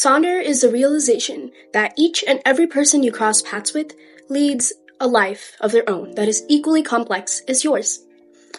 Sonder is the realization that each and every person you cross paths with leads a life of their own that is equally complex as yours.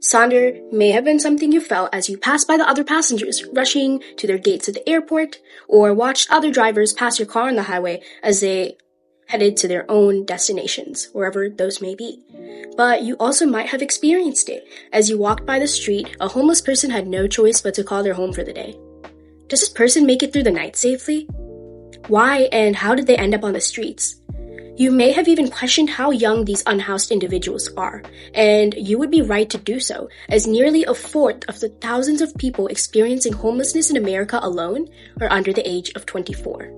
Sonder may have been something you felt as you passed by the other passengers rushing to their gates at the airport, or watched other drivers pass your car on the highway as they headed to their own destinations, wherever those may be. But you also might have experienced it. As you walked by the street, a homeless person had no choice but to call their home for the day. Does this person make it through the night safely? Why and how did they end up on the streets? You may have even questioned how young these unhoused individuals are, and you would be right to do so, as nearly a fourth of the thousands of people experiencing homelessness in America alone are under the age of 24.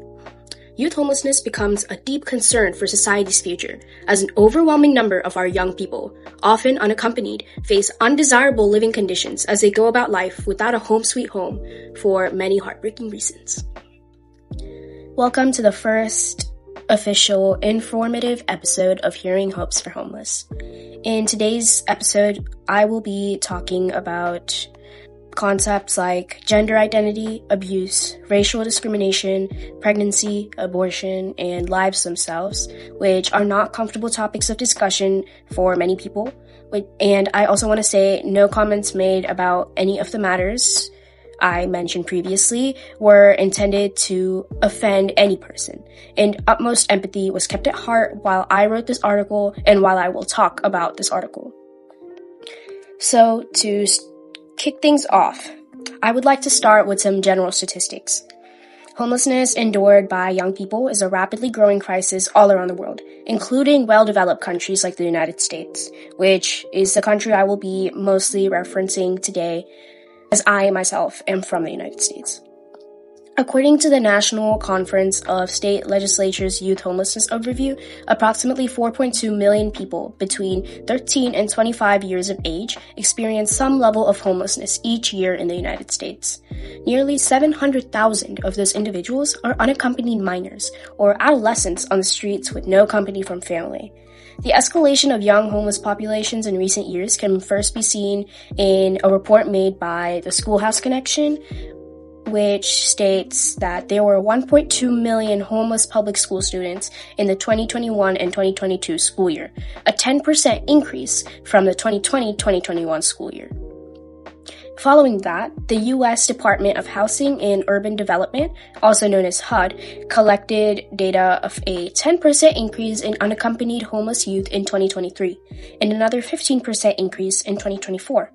Youth homelessness becomes a deep concern for society's future, as an overwhelming number of our young people, often unaccompanied, face undesirable living conditions as they go about life without a home sweet home for many heartbreaking reasons. Welcome to the first official informative episode of Hearing Hopes for Homeless. In today's episode, I will be talking about concepts like gender identity, abuse, racial discrimination, pregnancy, abortion, and lives themselves, which are not comfortable topics of discussion for many people. And I also want to say no comments made about any of the matters I mentioned previously were intended to offend any person, and utmost empathy was kept at heart while I wrote this article and while I will talk about this article. So, to kick things off, I would like to start with some general statistics. Homelessness endured by young people is a rapidly growing crisis all around the world, including well-developed countries like the United States, which is the country I will be mostly referencing today, as I myself am from the United States. According to the National Conference of State Legislatures Youth Homelessness Overview, approximately 4.2 million people between 13 and 25 years of age experience some level of homelessness each year in the United States. Nearly 700,000 of those individuals are unaccompanied minors or adolescents on the streets with no company from family. The escalation of young homeless populations in recent years can first be seen in a report made by the Schoolhouse Connection, which states that there were 1.2 million homeless public school students in the 2021 and 2022 school year, a 10% increase from the 2020-2021 school year. Following that, the U.S. Department of Housing and Urban Development, also known as HUD, collected data of a 10% increase in unaccompanied homeless youth in 2023, and another 15% increase in 2024.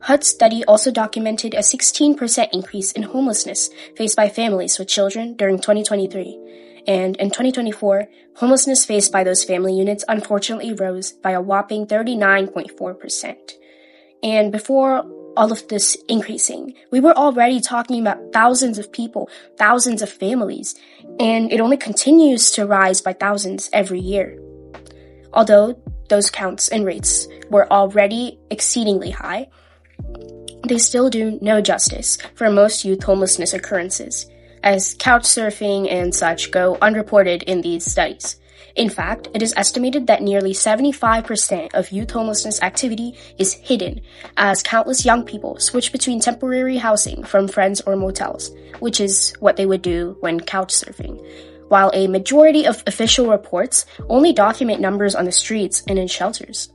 HUD's study also documented a 16% increase in homelessness faced by families with children during 2023. And in 2024, homelessness faced by those family units unfortunately rose by a whopping 39.4%. And before all of this increasing, we were already talking about thousands of people, thousands of families, and it only continues to rise by thousands every year. Although those counts and rates were already exceedingly high, they still do no justice for most youth homelessness occurrences, as couch surfing and such go unreported in these studies. In fact, it is estimated that nearly 75% of youth homelessness activity is hidden, as countless young people switch between temporary housing from friends or motels, which is what they would do when couch surfing, while a majority of official reports only document numbers on the streets and in shelters.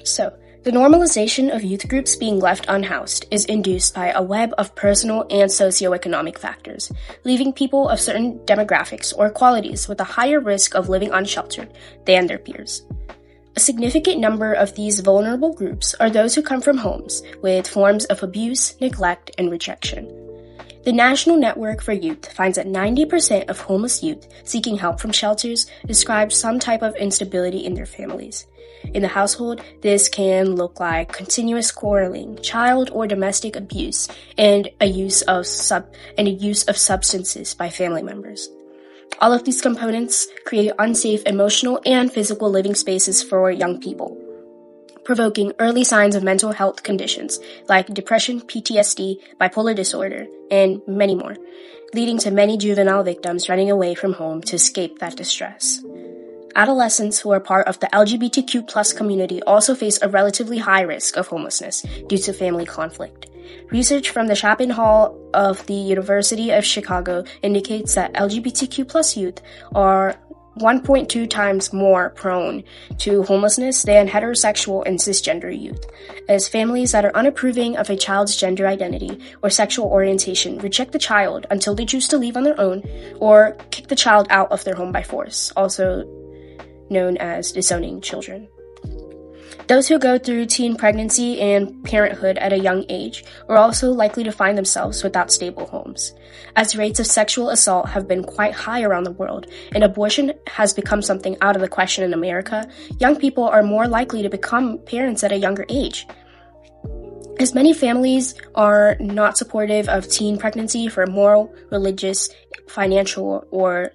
So, the normalization of youth groups being left unhoused is induced by a web of personal and socioeconomic factors, leaving people of certain demographics or qualities with a higher risk of living unsheltered than their peers. A significant number of these vulnerable groups are those who come from homes with forms of abuse, neglect, and rejection. The National Network for Youth finds that 90% of homeless youth seeking help from shelters describe some type of instability in their families. In the household, this can look like continuous quarreling, child or domestic abuse, and a use of substances by family members. All of these components create unsafe emotional and physical living spaces for young people, provoking early signs of mental health conditions like depression, PTSD, bipolar disorder, and many more, leading to many juvenile victims running away from home to escape that distress. Adolescents who are part of the LGBTQ+ community also face a relatively high risk of homelessness due to family conflict. Research from the Chapin Hall of the University of Chicago indicates that LGBTQ plus youth are 1.2 times more prone to homelessness than heterosexual and cisgender youth, as families that are unapproving of a child's gender identity or sexual orientation reject the child until they choose to leave on their own or kick the child out of their home by force, also known as disowning children. Those who go through teen pregnancy and parenthood at a young age are also likely to find themselves without stable homes. As rates of sexual assault have been quite high around the world, and abortion has become something out of the question in America, young people are more likely to become parents at a younger age. As many families are not supportive of teen pregnancy for moral, religious, financial, or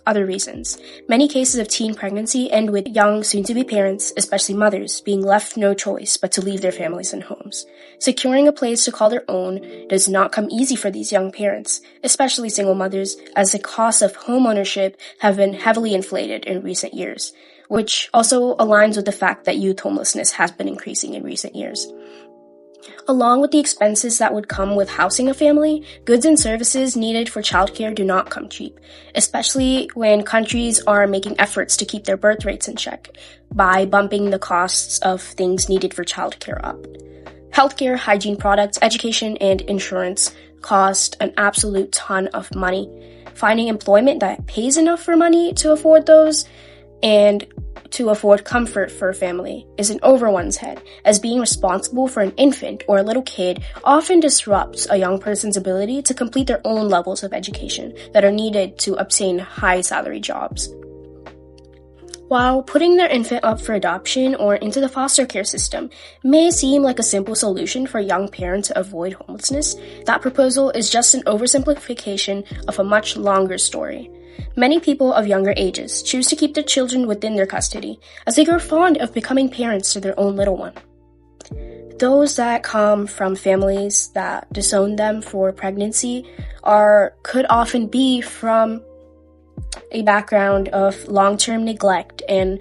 other reasons, many cases of teen pregnancy end with young soon-to-be parents, especially mothers, being left no choice but to leave their families and homes. Securing a place to call their own does not come easy for these young parents, especially single mothers, as the costs of home ownership have been heavily inflated in recent years, which also aligns with the fact that youth homelessness has been increasing in recent years. Along with the expenses that would come with housing a family, goods and services needed for childcare do not come cheap, especially when countries are making efforts to keep their birth rates in check by bumping the costs of things needed for childcare up. Healthcare, hygiene products, education, and insurance cost an absolute ton of money. Finding employment that pays enough for money to afford those and to afford comfort for a family isn't over one's head, as being responsible for an infant or a little kid often disrupts a young person's ability to complete their own levels of education that are needed to obtain high salary jobs. While putting their infant up for adoption or into the foster care system may seem like a simple solution for a young parent to avoid homelessness, that proposal is just an oversimplification of a much longer story. Many people of younger ages choose to keep their children within their custody, as they grow fond of becoming parents to their own little one. Those that come from families that disown them for pregnancy could often be from a background of long-term neglect and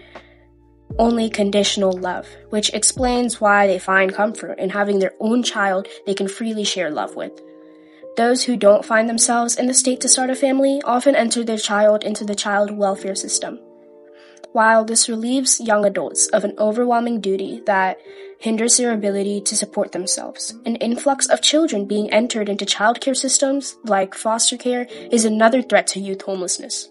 only conditional love, which explains why they find comfort in having their own child they can freely share love with. Those who don't find themselves in the state to start a family often enter their child into the child welfare system. While this relieves young adults of an overwhelming duty that hinders their ability to support themselves, an influx of children being entered into childcare systems like foster care is another threat to youth homelessness.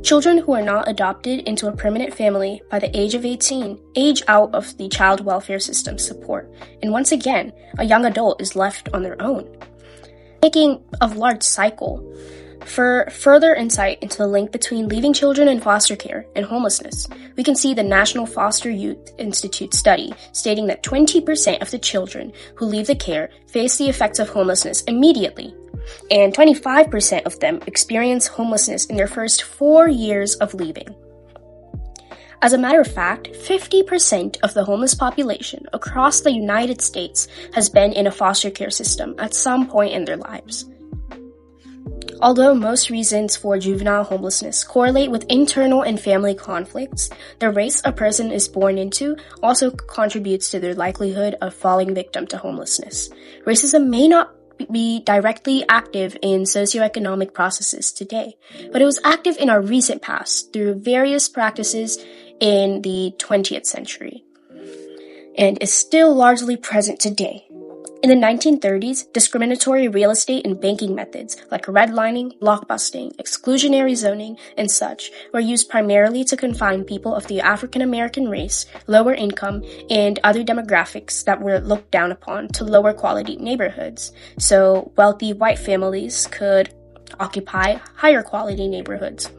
Children who are not adopted into a permanent family by the age of 18 age out of the child welfare system's support, and once again, a young adult is left on their own, making a large cycle. For further insight into the link between leaving children in foster care and homelessness, we can see the National Foster Youth Institute study stating that 20% of the children who leave the care face the effects of homelessness immediately, and 25% of them experience homelessness in their first 4 years of leaving. As a matter of fact, 50% of the homeless population across the United States has been in a foster care system at some point in their lives. Although most reasons for juvenile homelessness correlate with internal and family conflicts, the race a person is born into also contributes to their likelihood of falling victim to homelessness. Racism may not be directly active in socioeconomic processes today, but it was active in our recent past through various practices in the 20th century, and is still largely present today. In the 1930s, discriminatory real estate and banking methods like redlining, blockbusting, exclusionary zoning, and such were used primarily to confine people of the African American race, lower income, and other demographics that were looked down upon to lower quality neighborhoods, so wealthy white families could occupy higher quality neighborhoods.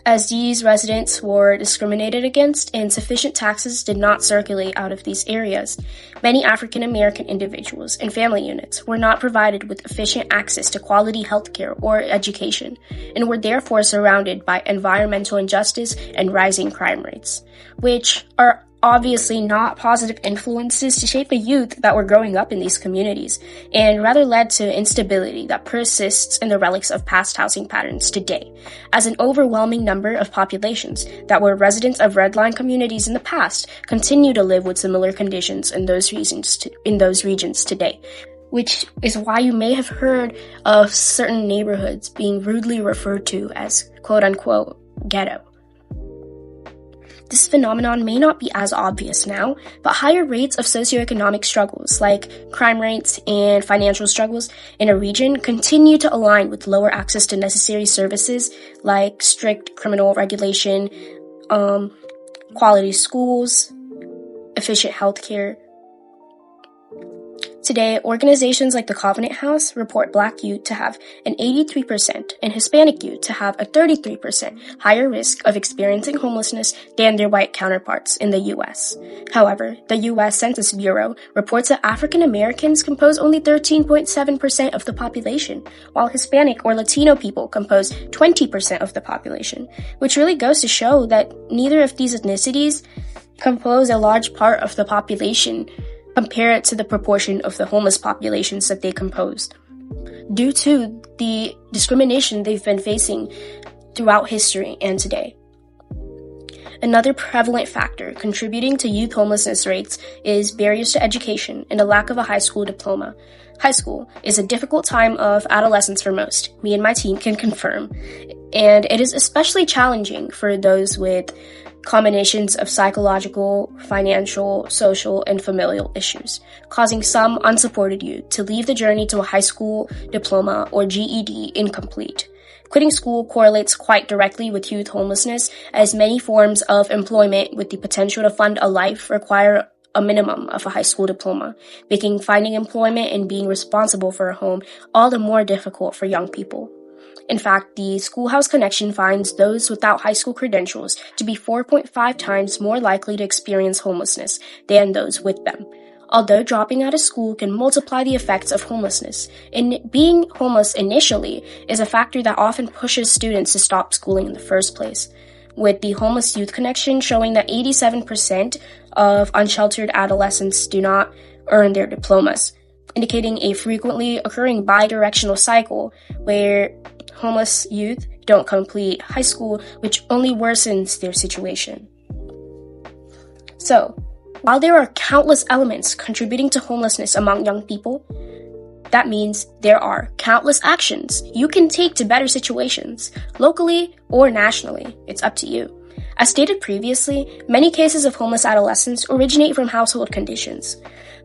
As these residents were discriminated against and sufficient taxes did not circulate out of these areas, many African American individuals and family units were not provided with efficient access to quality healthcare or education, and were therefore surrounded by environmental injustice and rising crime rates, which are obviously not positive influences to shape the youth that were growing up in these communities, and rather led to instability that persists in the relics of past housing patterns today, as an overwhelming number of populations that were residents of redline communities in the past continue to live with similar conditions in those regions today, which is why you may have heard of certain neighborhoods being rudely referred to as quote-unquote ghetto. This phenomenon may not be as obvious now, but higher rates of socioeconomic struggles, like crime rates and financial struggles in a region, continue to align with lower access to necessary services like strict criminal regulation, quality schools, efficient healthcare. Today, organizations like the Covenant House report Black youth to have an 83% and Hispanic youth to have a 33% higher risk of experiencing homelessness than their white counterparts in the U.S. However, the U.S. Census Bureau reports that African Americans compose only 13.7% of the population, while Hispanic or Latino people compose 20% of the population, which really goes to show that neither of these ethnicities compose a large part of the population compared to the proportion of the homeless populations that they compose, due to the discrimination they've been facing throughout history and today. Another prevalent factor contributing to youth homelessness rates is barriers to education and a lack of a high school diploma. High school is a difficult time of adolescence for most. Me and my team can confirm. And it is especially challenging for those with combinations of psychological, financial, social, and familial issues, causing some unsupported youth to leave the journey to a high school diploma or GED incomplete. Quitting school correlates quite directly with youth homelessness, as many forms of employment with the potential to fund a life require a minimum of a high school diploma, making finding employment and being responsible for a home all the more difficult for young people. In fact, the Schoolhouse Connection finds those without high school credentials to be 4.5 times more likely to experience homelessness than those with them. Although dropping out of school can multiply the effects of homelessness, and being homeless initially is a factor that often pushes students to stop schooling in the first place, with the Homeless Youth Connection showing that 87% of unsheltered adolescents do not earn their diplomas, indicating a frequently occurring bi-directional cycle where homeless youth don't complete high school, which only worsens their situation. So, while there are countless elements contributing to homelessness among young people, that means there are countless actions you can take to better situations, locally or nationally. It's up to you. As stated previously, many cases of homeless adolescents originate from household conditions.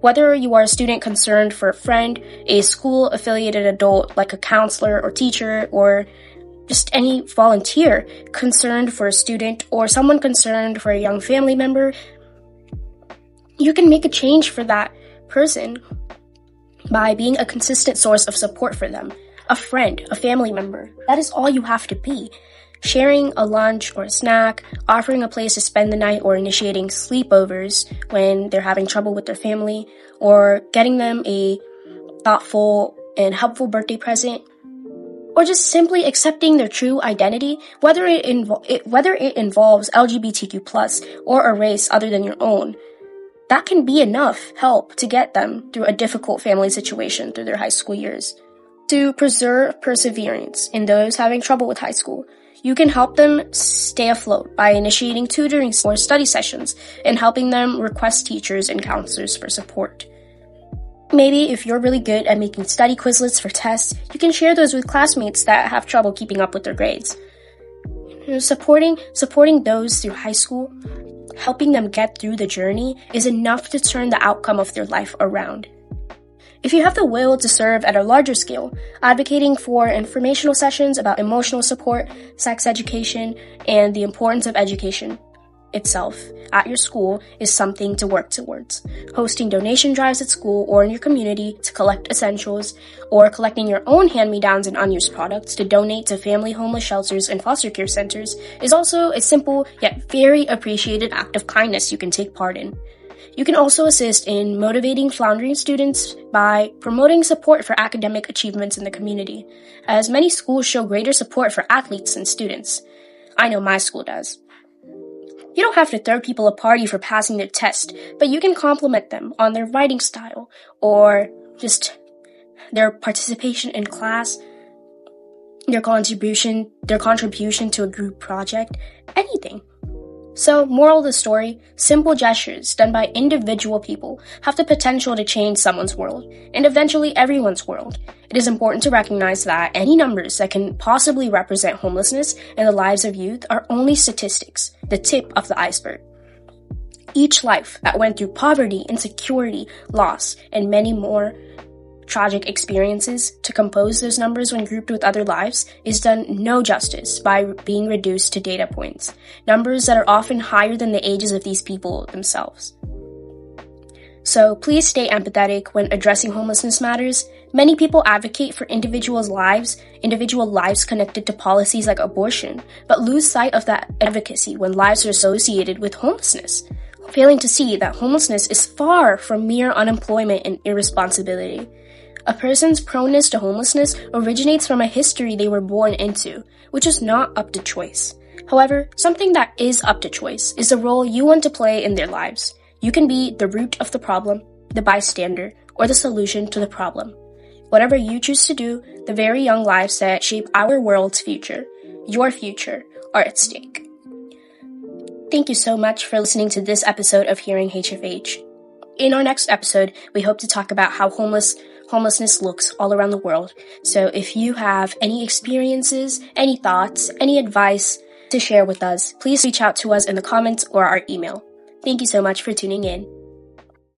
Whether you are a student concerned for a friend, a school-affiliated adult like a counselor or teacher, or just any volunteer concerned for a student, or someone concerned for a young family member, you can make a change for that person by being a consistent source of support for them. A friend, a family member. That is all you have to be. Sharing a lunch or a snack, offering a place to spend the night, or initiating sleepovers when they're having trouble with their family, or getting them a thoughtful and helpful birthday present, or just simply accepting their true identity, whether it involves LGBTQ+, or a race other than your own. That can be enough help to get them through a difficult family situation through their high school years. To preserve perseverance in those having trouble with high school, you can help them stay afloat by initiating tutoring or study sessions and helping them request teachers and counselors for support. Maybe if you're really good at making study Quizlets for tests, you can share those with classmates that have trouble keeping up with their grades. Supporting those through high school, helping them get through the journey, is enough to turn the outcome of their life around. If you have the will to serve at a larger scale, advocating for informational sessions about emotional support, sex education, and the importance of education itself at your school is something to work towards. Hosting donation drives at school or in your community to collect essentials, or collecting your own hand-me-downs and unused products to donate to family homeless shelters and foster care centers is also a simple yet very appreciated act of kindness you can take part in. You can also assist in motivating floundering students by promoting support for academic achievements in the community, as many schools show greater support for athletes than students. I know my school does. You don't have to throw people a party for passing their test, but you can compliment them on their writing style or just their participation in class, their contribution to a group project, anything. So, moral of the story, simple gestures done by individual people have the potential to change someone's world, and eventually everyone's world. It is important to recognize that any numbers that can possibly represent homelessness in the lives of youth are only statistics, the tip of the iceberg. Each life that went through poverty, insecurity, loss, and many more tragic experiences to compose those numbers when grouped with other lives is done no justice by being reduced to data points, numbers that are often higher than the ages of these people themselves. So please stay empathetic when addressing homelessness matters. Many people advocate for individual lives connected to policies like abortion, but lose sight of that advocacy when lives are associated with homelessness, failing to see that homelessness is far from mere unemployment and irresponsibility. A person's proneness to homelessness originates from a history they were born into, which is not up to choice. However, something that is up to choice is the role you want to play in their lives. You can be the root of the problem, the bystander, or the solution to the problem. Whatever you choose to do, the very young lives that shape our world's future, your future, are at stake. Thank you so much for listening to this episode of Hearing HFH. In our next episode, we hope to talk about how homelessness looks all around the world. So if you have any experiences, any thoughts, any advice to share with us, please reach out to us in the comments or our email. Thank you so much for tuning in.